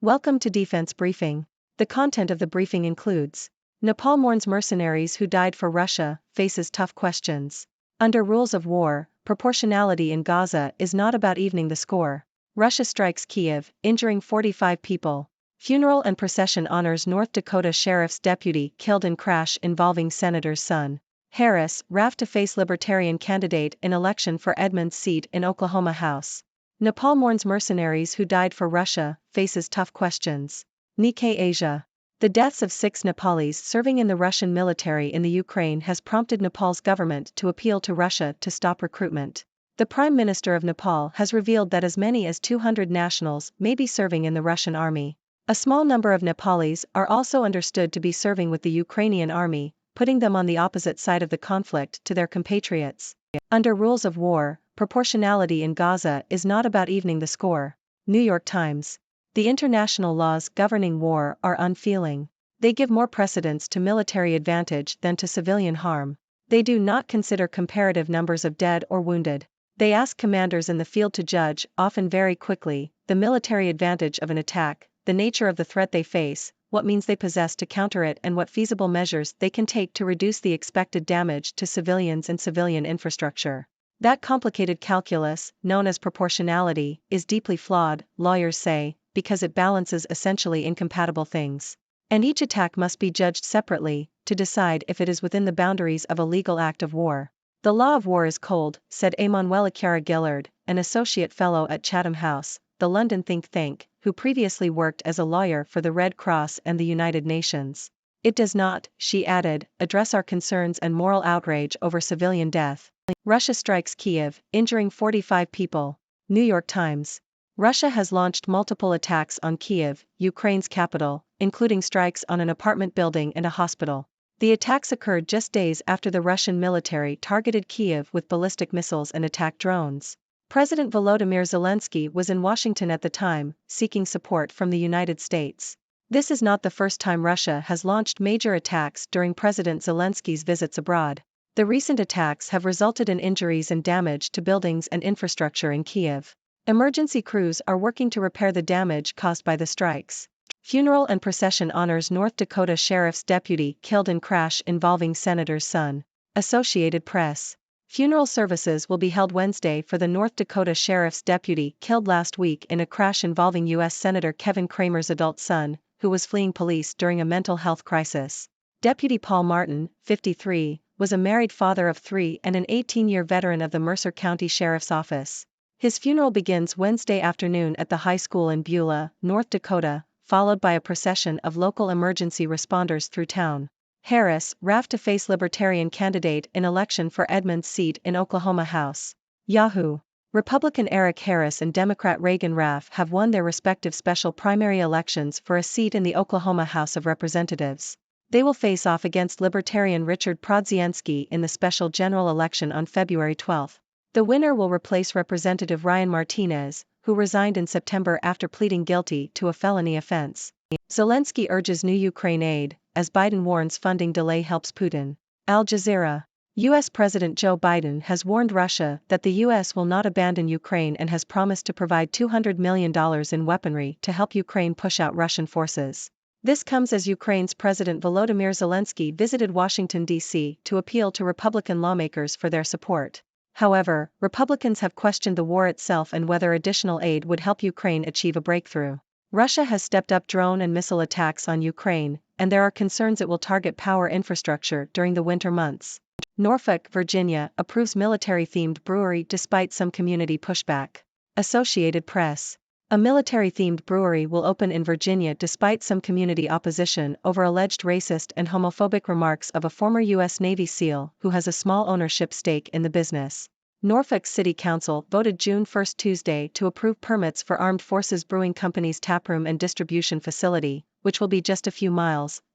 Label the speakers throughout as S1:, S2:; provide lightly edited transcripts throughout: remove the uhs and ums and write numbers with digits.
S1: Welcome to Defense Briefing. The content of the briefing includes: Nepal mourns mercenaries who died for Russia, faces tough questions. Under rules of war, proportionality in Gaza is not about evening the score. Russia strikes Kiev, injuring 45 people. Funeral and procession honors North Dakota sheriff's deputy killed in crash involving senator's son. Harris, RAF to face Libertarian candidate in election for Edmunds seat in Oklahoma House. Nepal mourns mercenaries who died for Russia, faces tough questions. Nikkei Asia. The deaths of 6 Nepalis serving in the Russian military in the Ukraine has prompted Nepal's government to appeal to Russia to stop recruitment. The Prime Minister of Nepal has revealed that as many as 200 nationals may be serving in the Russian army. A small number of Nepalis are also understood to be serving with the Ukrainian army, putting them on the opposite side of the conflict to their compatriots. Under rules of war, proportionality in Gaza is not about evening the score. New York Times. The international laws governing war are unfeeling. They give more precedence to military advantage than to civilian harm. They do not consider comparative numbers of dead or wounded. They ask commanders in the field to judge, often very quickly, the military advantage of an attack, the nature of the threat they face, what means they possess to counter it, and what feasible measures they can take to reduce the expected damage to civilians and civilian infrastructure. That complicated calculus, known as proportionality, is deeply flawed, lawyers say, because it balances essentially incompatible things. And each attack must be judged separately, to decide if it is within the boundaries of a legal act of war. The law of war is cold, said Emanuela Chiara Gillard, an associate fellow at Chatham House, the London think tank, who previously worked as a lawyer for the Red Cross and the United Nations. It does not, she added, address our concerns and moral outrage over civilian death. Russia strikes Kiev, injuring 45 people. New York Times. Russia has launched multiple attacks on Kiev, Ukraine's capital, including strikes on an apartment building and a hospital. The attacks occurred just days after the Russian military targeted Kiev with ballistic missiles and attack drones. President Volodymyr Zelensky was in Washington at the time, seeking support from the United States. This is not the first time Russia has launched major attacks during President Zelensky's visits abroad. The recent attacks have resulted in injuries and damage to buildings and infrastructure in Kiev. Emergency crews are working to repair the damage caused by the strikes. Funeral and procession honors North Dakota sheriff's deputy killed in crash involving senator's son. Associated Press. Funeral services will be held Wednesday for the North Dakota sheriff's deputy killed last week in a crash involving U.S. Senator Kevin Cramer's adult son, who was fleeing police during a mental health crisis. Deputy Paul Martin, 53, was a married father of 3 and an 18-year veteran of the Mercer County Sheriff's Office. His funeral begins Wednesday afternoon at the high school in Beulah, North Dakota, followed by a procession of local emergency responders through town. Harris, RAF to face Libertarian candidate in election for Edmunds seat in Oklahoma House. Yahoo! Republican Eric Harris and Democrat Reagan Raff have won their respective special primary elections for a seat in the Oklahoma House of Representatives. They will face off against Libertarian Richard Prodzienski in the special general election on February 12. The winner will replace Representative Ryan Martinez, who resigned in September after pleading guilty to a felony offense. Zelensky urges new Ukraine aid, as Biden warns funding delay helps Putin. Al Jazeera. U.S. President Joe Biden has warned Russia that the U.S. will not abandon Ukraine and has promised to provide $200 million in weaponry to help Ukraine push out Russian forces. This comes as Ukraine's President Volodymyr Zelensky visited Washington, D.C. to appeal to Republican lawmakers for their support. However, Republicans have questioned the war itself and whether additional aid would help Ukraine achieve a breakthrough. Russia has stepped up drone and missile attacks on Ukraine, and there are concerns it will target power infrastructure during the winter months. Norfolk, Virginia, approves military-themed brewery despite some community pushback. Associated Press. A military-themed brewery will open in Virginia despite some community opposition over alleged racist and homophobic remarks of a former U.S. Navy SEAL who has a small ownership stake in the business. Norfolk City Council voted June 1 Tuesday to approve permits for Armed Forces Brewing Company's taproom and distribution facility, which will be just a few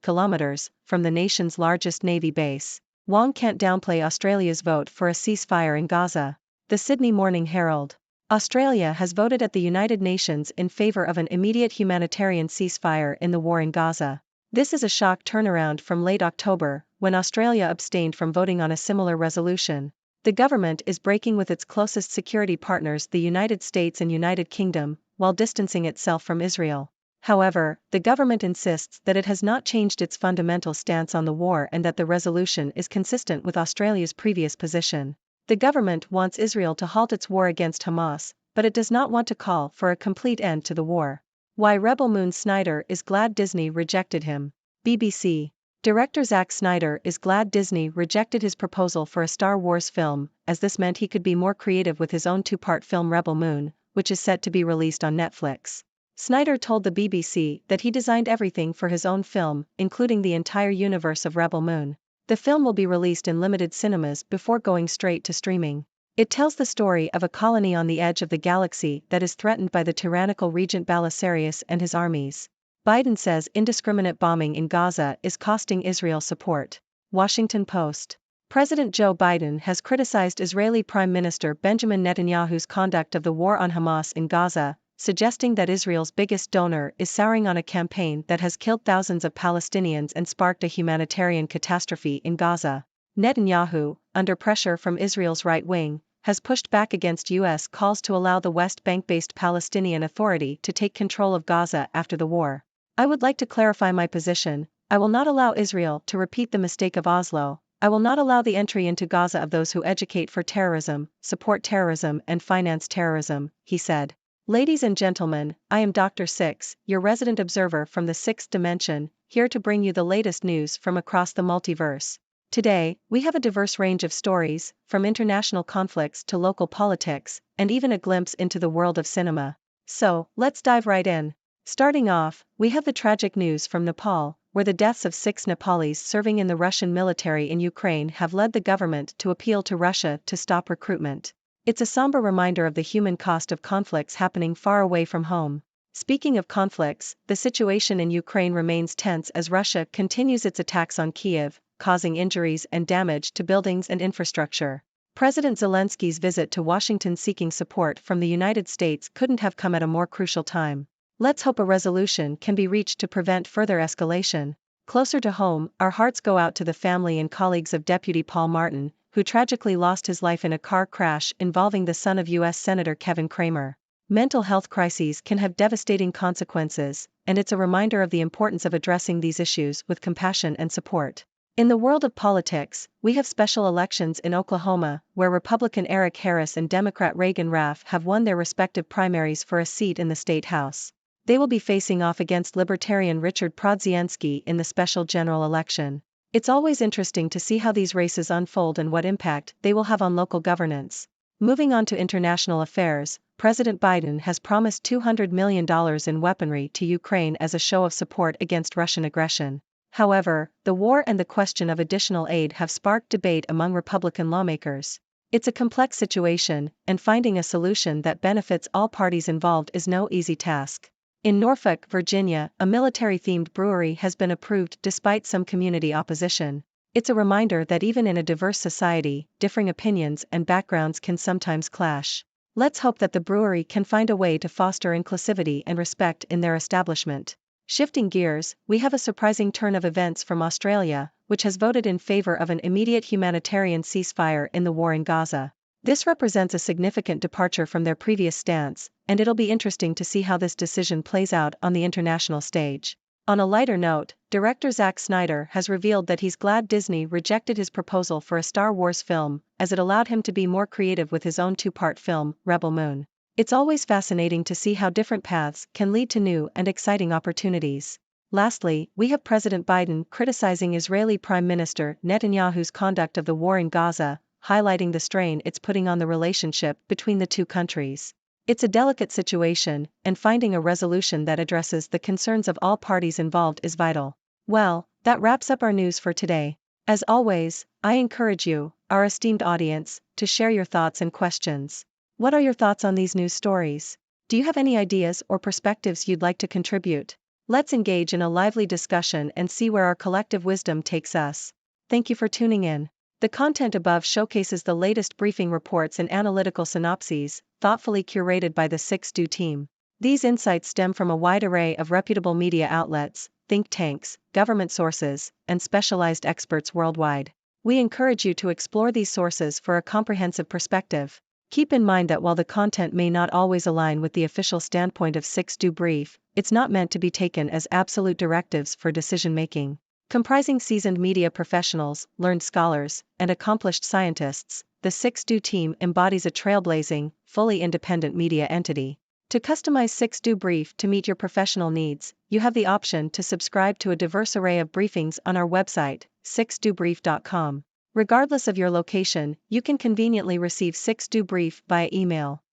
S1: kilometers, from the nation's largest Navy base. Wong can't downplay Australia's vote for a ceasefire in Gaza. The Sydney Morning Herald. Australia has voted at the United Nations in favor of an immediate humanitarian ceasefire in the war in Gaza. This is a shock turnaround from late October, when Australia abstained from voting on a similar resolution. The government is breaking with its closest security partners, the United States and United Kingdom, while distancing itself from Israel. However, the government insists that it has not changed its fundamental stance on the war and that the resolution is consistent with Australia's previous position. The government wants Israel to halt its war against Hamas, but it does not want to call for a complete end to the war. Why Rebel Moon Snyder is glad Disney rejected him. BBC. Director Zack Snyder is glad Disney rejected his proposal for a Star Wars film, as this meant he could be more creative with his own two-part film Rebel Moon, which is set to be released on Netflix. Snyder told the BBC that he designed everything for his own film, including the entire universe of Rebel Moon. The film will be released in limited cinemas before going straight to streaming. It tells the story of a colony on the edge of the galaxy that is threatened by the tyrannical Regent Belisarius and his armies. Biden says indiscriminate bombing in Gaza is costing Israel support. Washington Post. President Joe Biden has criticized Israeli Prime Minister Benjamin Netanyahu's conduct of the war on Hamas in Gaza, suggesting that Israel's biggest donor is souring on a campaign that has killed thousands of Palestinians and sparked a humanitarian catastrophe in Gaza. Netanyahu, under pressure from Israel's right wing, has pushed back against U.S. calls to allow the West Bank-based Palestinian Authority to take control of Gaza after the war. I would like to clarify my position. I will not allow Israel to repeat the mistake of Oslo. I will not allow the entry into Gaza of those who educate for terrorism, support terrorism and finance terrorism, he said. Ladies and gentlemen, I am Dr. Six, your resident observer from the sixth dimension, here to bring you the latest news from across the multiverse. Today, we have a diverse range of stories, from international conflicts to local politics, and even a glimpse into the world of cinema. So, let's dive right in. Starting off, we have the tragic news from Nepal, where the deaths of 6 Nepalis serving in the Russian military in Ukraine have led the government to appeal to Russia to stop recruitment. It's a somber reminder of the human cost of conflicts happening far away from home. Speaking of conflicts, the situation in Ukraine remains tense as Russia continues its attacks on Kyiv, causing injuries and damage to buildings and infrastructure. President Zelensky's visit to Washington seeking support from the United States couldn't have come at a more crucial time. Let's hope a resolution can be reached to prevent further escalation. Closer to home, our hearts go out to the family and colleagues of Deputy Paul Martin, who tragically lost his life in a car crash involving the son of U.S. Senator Kevin Cramer. Mental health crises can have devastating consequences, and it's a reminder of the importance of addressing these issues with compassion and support. In the world of politics, we have special elections in Oklahoma, where Republican Eric Harris and Democrat Reagan Raff have won their respective primaries for a seat in the state house. They will be facing off against Libertarian Richard Prodzianski in the special general election. It's always interesting to see how these races unfold and what impact they will have on local governance. Moving on to international affairs, President Biden has promised $200 million in weaponry to Ukraine as a show of support against Russian aggression. However, the war and the question of additional aid have sparked debate among Republican lawmakers. It's a complex situation, and finding a solution that benefits all parties involved is no easy task. In Norfolk, Virginia, a military-themed brewery has been approved despite some community opposition. It's a reminder that even in a diverse society, differing opinions and backgrounds can sometimes clash. Let's hope that the brewery can find a way to foster inclusivity and respect in their establishment. Shifting gears, we have a surprising turn of events from Australia, which has voted in favor of an immediate humanitarian ceasefire in the war in Gaza. This represents a significant departure from their previous stance, and it'll be interesting to see how this decision plays out on the international stage. On a lighter note, director Zack Snyder has revealed that he's glad Disney rejected his proposal for a Star Wars film, as it allowed him to be more creative with his own two-part film, Rebel Moon. It's always fascinating to see how different paths can lead to new and exciting opportunities. Lastly, we have President Biden criticizing Israeli Prime Minister Netanyahu's conduct of the war in Gaza, highlighting the strain it's putting on the relationship between the two countries. It's a delicate situation, and finding a resolution that addresses the concerns of all parties involved is vital. Well, that wraps up our news for today. As always, I encourage you, our esteemed audience, to share your thoughts and questions. What are your thoughts on these news stories? Do you have any ideas or perspectives you'd like to contribute? Let's engage in a lively discussion and see where our collective wisdom takes us. Thank you for tuning in. The content above showcases the latest briefing reports and analytical synopses, thoughtfully curated by the 6Do team. These insights stem from a wide array of reputable media outlets, think tanks, government sources, and specialized experts worldwide. We encourage you to explore these sources for a comprehensive perspective. Keep in mind that while the content may not always align with the official standpoint of 6Do Brief, it's not meant to be taken as absolute directives for decision-making. Comprising seasoned media professionals, learned scholars, and accomplished scientists, the 6Do team embodies a trailblazing, fully independent media entity. To customize 6Do Brief to meet your professional needs, you have the option to subscribe to a diverse array of briefings on our website, 6dobrief.com. Regardless of your location, you can conveniently receive 6Do Brief via email.